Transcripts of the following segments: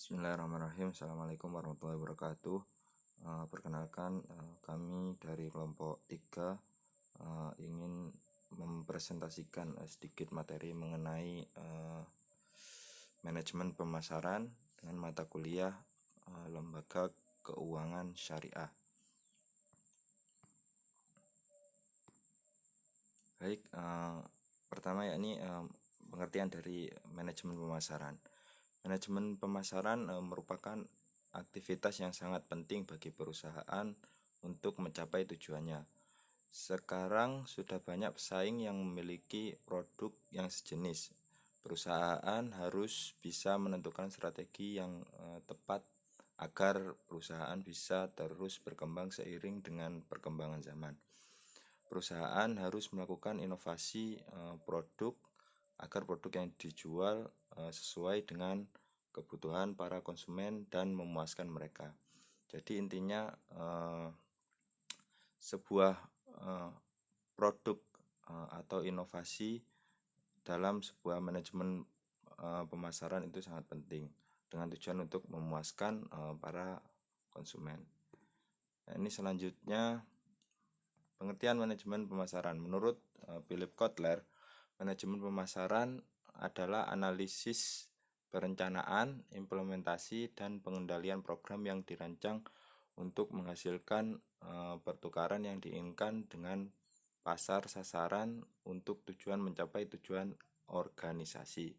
Bismillahirrahmanirrahim. Assalamualaikum warahmatullahi wabarakatuh. Perkenalkan, kami dari kelompok 3 ingin mempresentasikan sedikit materi mengenai manajemen pemasaran dengan mata kuliah Lembaga Keuangan Syariah. Baik, pertama yakni pengertian dari manajemen pemasaran. Manajemen pemasaran merupakan aktivitas yang sangat penting bagi perusahaan untuk mencapai tujuannya. Sekarang sudah banyak pesaing yang memiliki produk yang sejenis. Perusahaan harus bisa menentukan strategi yang tepat agar perusahaan bisa terus berkembang seiring dengan perkembangan zaman. Perusahaan harus melakukan inovasi produk agar produk yang dijual sesuai dengan kebutuhan para konsumen dan memuaskan mereka. Jadi intinya sebuah produk atau inovasi dalam sebuah manajemen pemasaran itu sangat penting dengan tujuan untuk memuaskan para konsumen. Nah, ini selanjutnya pengertian manajemen pemasaran. Menurut Philip Kotler, manajemen pemasaran adalah analisis, perencanaan, implementasi, dan pengendalian program yang dirancang untuk menghasilkan pertukaran yang diinginkan dengan pasar sasaran untuk tujuan mencapai tujuan organisasi.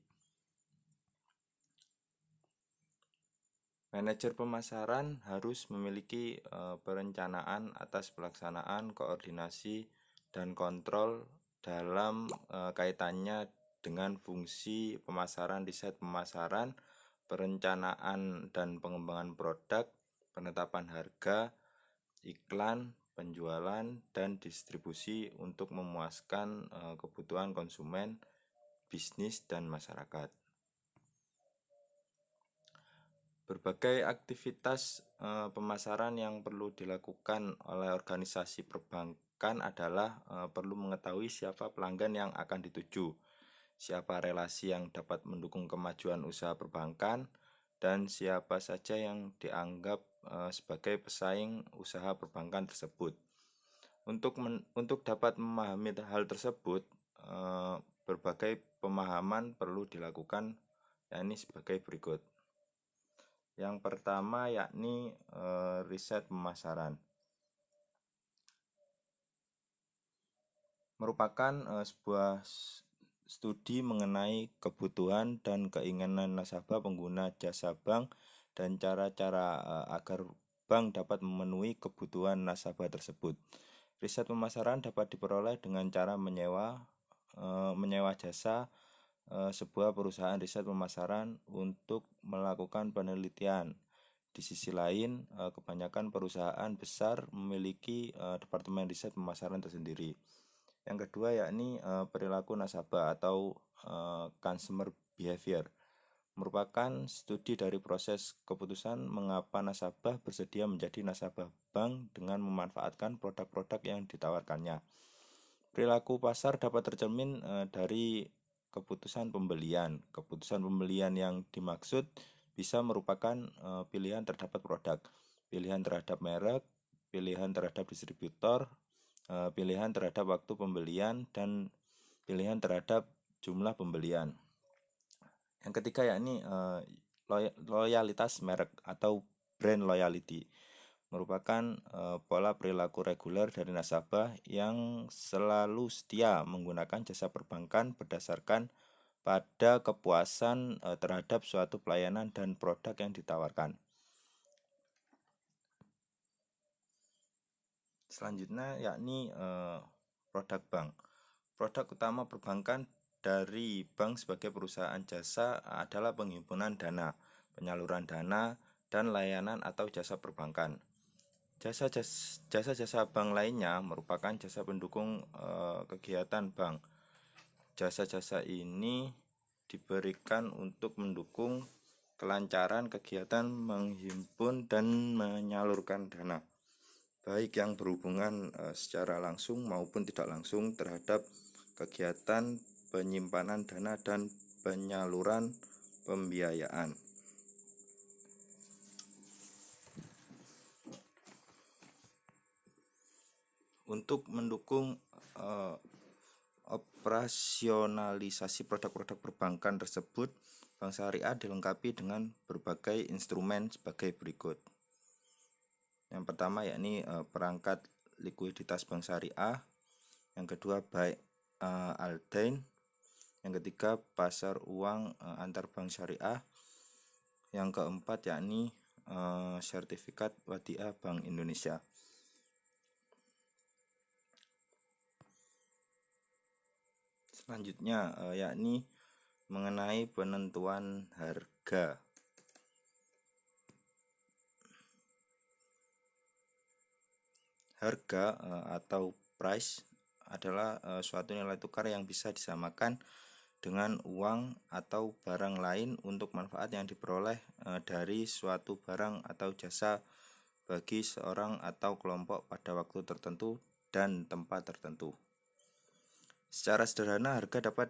Manajer pemasaran harus memiliki perencanaan atas pelaksanaan, koordinasi, dan kontrol dalam kaitannya dengan fungsi pemasaran, riset pemasaran, perencanaan dan pengembangan produk, penetapan harga, iklan, penjualan, dan distribusi untuk memuaskan kebutuhan konsumen, bisnis, dan masyarakat. Berbagai aktivitas pemasaran yang perlu dilakukan oleh organisasi perbankan adalah perlu mengetahui siapa pelanggan yang akan dituju, siapa relasi yang dapat mendukung kemajuan usaha perbankan, dan siapa saja yang dianggap sebagai pesaing usaha perbankan tersebut. Untuk dapat memahami hal tersebut, berbagai pemahaman perlu dilakukan, yakni sebagai berikut. Yang pertama yakni riset pemasaran. Merupakan sebuah studi mengenai kebutuhan dan keinginan nasabah pengguna jasa bank dan cara-cara agar bank dapat memenuhi kebutuhan nasabah tersebut. Riset pemasaran dapat diperoleh dengan cara menyewa jasa sebuah perusahaan riset pemasaran untuk melakukan penelitian. Di sisi lain, kebanyakan perusahaan besar memiliki departemen riset pemasaran tersendiri. Yang kedua yakni perilaku nasabah atau consumer behavior. Merupakan studi dari proses keputusan mengapa nasabah bersedia menjadi nasabah bank dengan memanfaatkan produk-produk yang ditawarkannya. Perilaku pasar dapat tercermin dari keputusan pembelian. Keputusan pembelian yang dimaksud bisa merupakan pilihan terhadap produk, pilihan terhadap merek, pilihan terhadap distributor, pilihan terhadap waktu pembelian, dan pilihan terhadap jumlah pembelian. Yang ketiga yakni loyalitas merek atau brand loyalty. Merupakan pola perilaku reguler dari nasabah yang selalu setia menggunakan jasa perbankan berdasarkan pada kepuasan terhadap suatu pelayanan dan produk yang ditawarkan. Selanjutnya yakni produk bank. Produk utama perbankan dari bank sebagai perusahaan jasa adalah penghimpunan dana, penyaluran dana, dan layanan atau jasa perbankan. Jasa-jasa bank lainnya merupakan jasa pendukung kegiatan bank. Jasa-jasa ini diberikan untuk mendukung kelancaran kegiatan menghimpun dan menyalurkan dana, baik yang berhubungan secara langsung maupun tidak langsung terhadap kegiatan penyimpanan dana dan penyaluran pembiayaan. Untuk mendukung operasionalisasi produk-produk perbankan tersebut, Bank Syariah dilengkapi dengan berbagai instrumen sebagai berikut. Yang pertama yakni perangkat likuiditas Bank Syariah, yang kedua baik Aldain, yang ketiga pasar uang antar bank syariah, yang keempat yakni sertifikat wadiah Bank Indonesia. Selanjutnya yakni mengenai penentuan harga. Harga atau price adalah suatu nilai tukar yang bisa disamakan dengan uang atau barang lain untuk manfaat yang diperoleh dari suatu barang atau jasa bagi seorang atau kelompok pada waktu tertentu dan tempat tertentu. Secara sederhana, harga dapat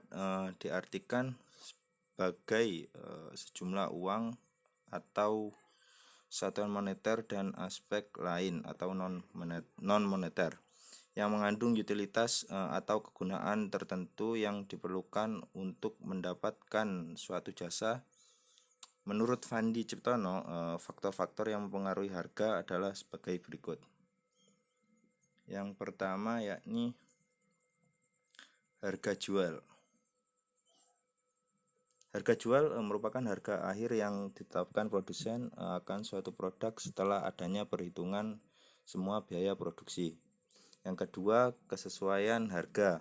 diartikan sebagai sejumlah uang atau satuan moneter dan aspek lain atau non-moneter yang mengandung utilitas atau kegunaan tertentu yang diperlukan untuk mendapatkan suatu jasa. Menurut Fandi Ciptono, faktor-faktor yang mempengaruhi harga adalah sebagai berikut. Yang pertama yakni harga jual. Harga jual merupakan harga akhir yang ditetapkan produsen akan suatu produk setelah adanya perhitungan semua biaya produksi. Yang kedua, kesesuaian harga.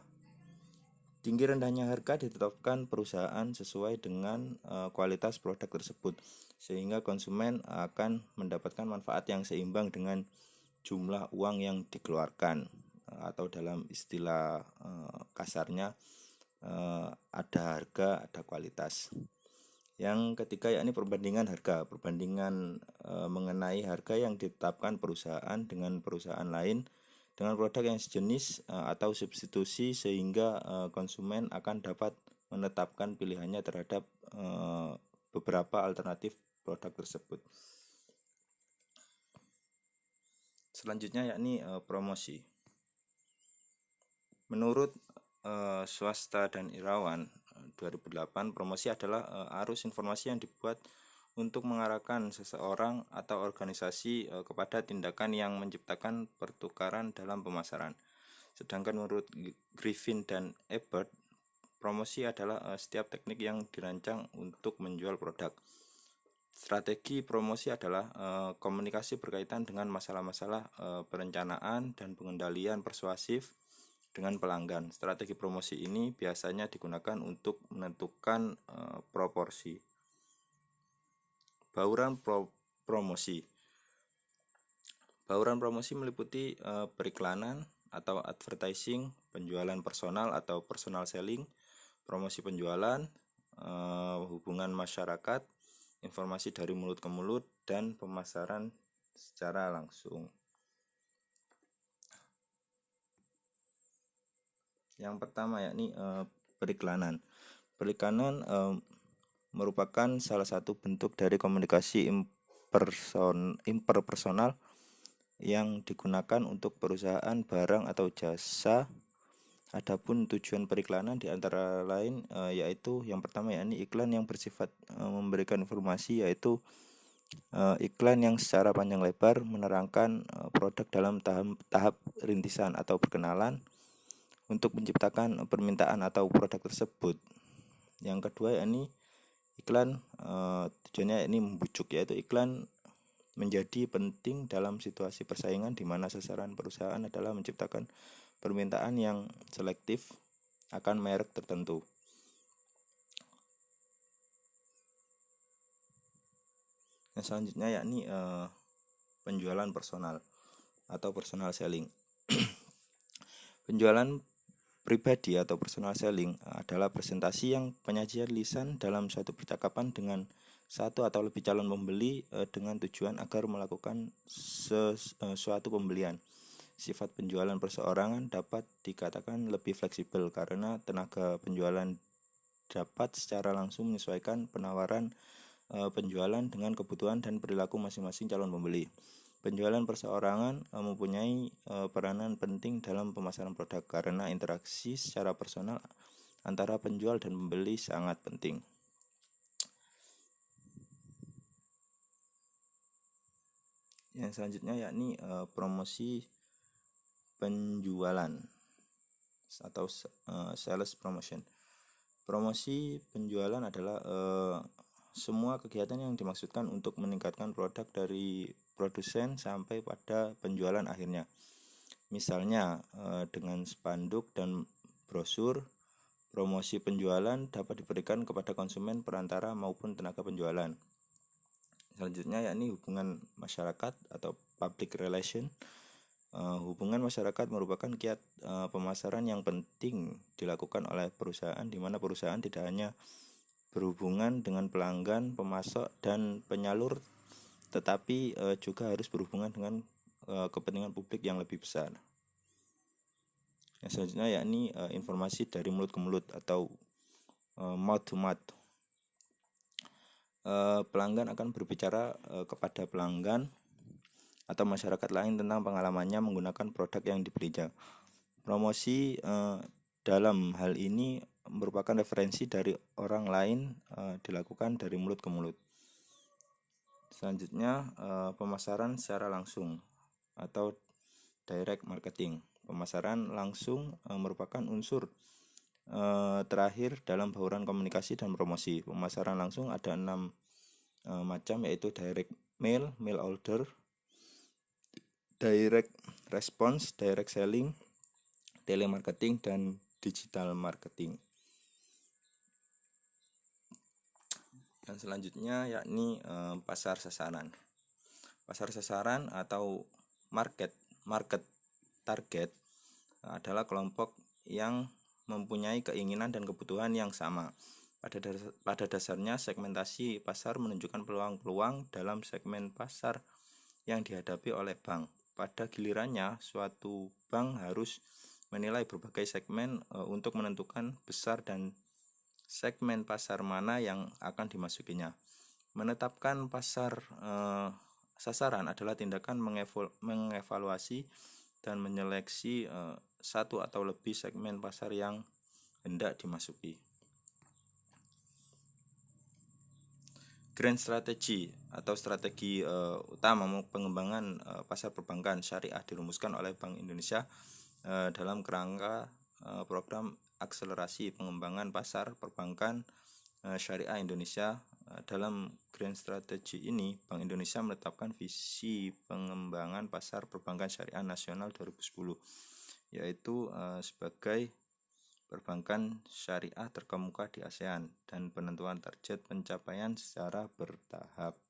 Tinggi rendahnya harga ditetapkan perusahaan sesuai dengan kualitas produk tersebut, sehingga konsumen akan mendapatkan manfaat yang seimbang dengan jumlah uang yang dikeluarkan, atau dalam istilah kasarnya ada harga, ada kualitas. Yang ketiga yakni perbandingan harga. Perbandingan mengenai harga yang ditetapkan perusahaan dengan perusahaan lain dengan produk yang sejenis atau substitusi, sehingga konsumen akan dapat menetapkan pilihannya terhadap beberapa alternatif produk tersebut. Selanjutnya yakni promosi. Menurut Swasta dan Irawan 2008, promosi adalah arus informasi yang dibuat untuk mengarahkan seseorang atau organisasi kepada tindakan yang menciptakan pertukaran dalam pemasaran. Sedangkan menurut Griffin dan Ebert, promosi adalah setiap teknik yang dirancang untuk menjual produk. Strategi promosi adalah komunikasi berkaitan dengan masalah-masalah perencanaan dan pengendalian persuasif dengan pelanggan. Strategi promosi ini biasanya digunakan untuk menentukan proporsi. Bauran promosi. Bauran promosi meliputi periklanan atau advertising, penjualan personal atau personal selling, promosi penjualan, hubungan masyarakat, informasi dari mulut ke mulut, dan pemasaran secara langsung. Yang pertama yakni periklanan. Periklanan merupakan salah satu bentuk dari komunikasi impersonal yang digunakan untuk perusahaan barang atau jasa. Adapun tujuan periklanan diantara lain yaitu yang pertama yakni iklan yang bersifat memberikan informasi, yaitu iklan yang secara panjang lebar menerangkan produk dalam tahap rintisan atau perkenalan untuk menciptakan permintaan atau produk tersebut. Yang kedua yakni iklan tujuannya ini membujuk, yaitu iklan menjadi penting dalam situasi persaingan di mana sasaran perusahaan adalah menciptakan permintaan yang selektif akan merek tertentu. Yang selanjutnya yakni penjualan personal atau personal selling. Penjualan pribadi atau personal selling adalah presentasi yang penyajian lisan dalam suatu percakapan dengan satu atau lebih calon pembeli dengan tujuan agar melakukan suatu pembelian. Sifat penjualan perseorangan dapat dikatakan lebih fleksibel karena tenaga penjualan dapat secara langsung menyesuaikan penawaran penjualan dengan kebutuhan dan perilaku masing-masing calon pembeli. Penjualan perseorangan mempunyai peranan penting dalam pemasaran produk karena interaksi secara personal antara penjual dan pembeli sangat penting. Yang selanjutnya yakni promosi penjualan atau sales promotion. Promosi penjualan adalah semua kegiatan yang dimaksudkan untuk meningkatkan produk dari produsen sampai pada penjualan akhirnya. Misalnya dengan spanduk dan brosur, promosi penjualan dapat diberikan kepada konsumen, perantara maupun tenaga penjualan. Selanjutnya yakni hubungan masyarakat atau public relation. Hubungan masyarakat merupakan kiat pemasaran yang penting dilakukan oleh perusahaan, di mana perusahaan tidak hanya berhubungan dengan pelanggan, pemasok, dan penyalur, tetapi juga harus berhubungan dengan kepentingan publik yang lebih besar. Yang selanjutnya yakni informasi dari mulut ke mulut atau mouth to mouth. Pelanggan akan berbicara kepada pelanggan atau masyarakat lain tentang pengalamannya menggunakan produk yang dibelinya. Promosi dalam hal ini merupakan referensi dari orang lain, dilakukan dari mulut ke mulut. Selanjutnya pemasaran secara langsung atau direct marketing. Pemasaran langsung merupakan unsur terakhir dalam bauran komunikasi dan promosi. Pemasaran langsung ada 6 macam, yaitu direct mail, mail order, direct response, direct selling, telemarketing, dan digital marketing. Yang selanjutnya yakni pasar sasaran. Pasar sasaran atau market target adalah kelompok yang mempunyai keinginan dan kebutuhan yang sama. Pada dasarnya, segmentasi pasar menunjukkan peluang-peluang dalam segmen pasar yang dihadapi oleh bank. Pada gilirannya, suatu bank harus menilai berbagai segmen untuk menentukan besar dan segmen pasar mana yang akan dimasukinya. Menetapkan pasar sasaran adalah tindakan mengevaluasi dan menyeleksi satu atau lebih segmen pasar yang hendak dimasuki. Grand strategy atau strategi utama pengembangan pasar perbankan syariah dirumuskan oleh Bank Indonesia dalam kerangka program akselerasi pengembangan pasar perbankan syariah Indonesia. Dalam Grand Strategy ini, Bank Indonesia menetapkan visi pengembangan pasar perbankan syariah nasional 2010, yaitu sebagai perbankan syariah terkemuka di ASEAN dan penentuan target pencapaian secara bertahap.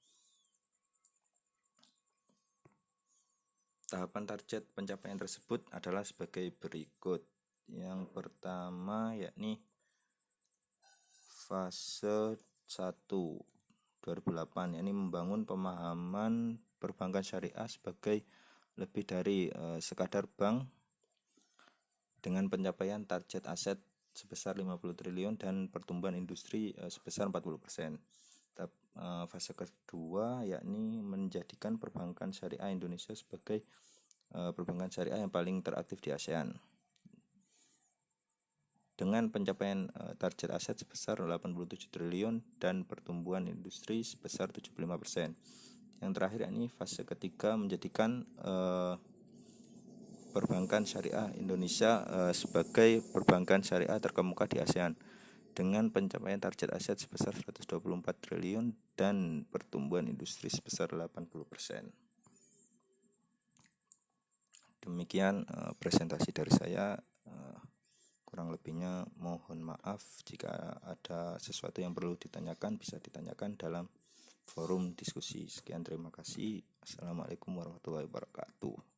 Tahapan target pencapaian tersebut adalah sebagai berikut. Yang pertama yakni fase 1 2008, yakni membangun pemahaman perbankan syariah sebagai lebih dari sekadar bank dengan pencapaian target aset sebesar 50 triliun dan pertumbuhan industri sebesar 40%. Fase kedua yakni menjadikan perbankan syariah Indonesia sebagai perbankan syariah yang paling teraktif di ASEAN dengan pencapaian target aset sebesar 87 triliun dan pertumbuhan industri sebesar 75%. Yang terakhir yakni fase ketiga menjadikan perbankan syariah Indonesia sebagai perbankan syariah terkemuka di ASEAN dengan pencapaian target aset sebesar 124 triliun dan pertumbuhan industri sebesar 80%. Demikian presentasi dari saya. Kurang lebihnya mohon maaf. Jika ada sesuatu yang perlu ditanyakan, bisa ditanyakan dalam forum diskusi. Sekian, terima kasih. Assalamualaikum warahmatullahi wabarakatuh.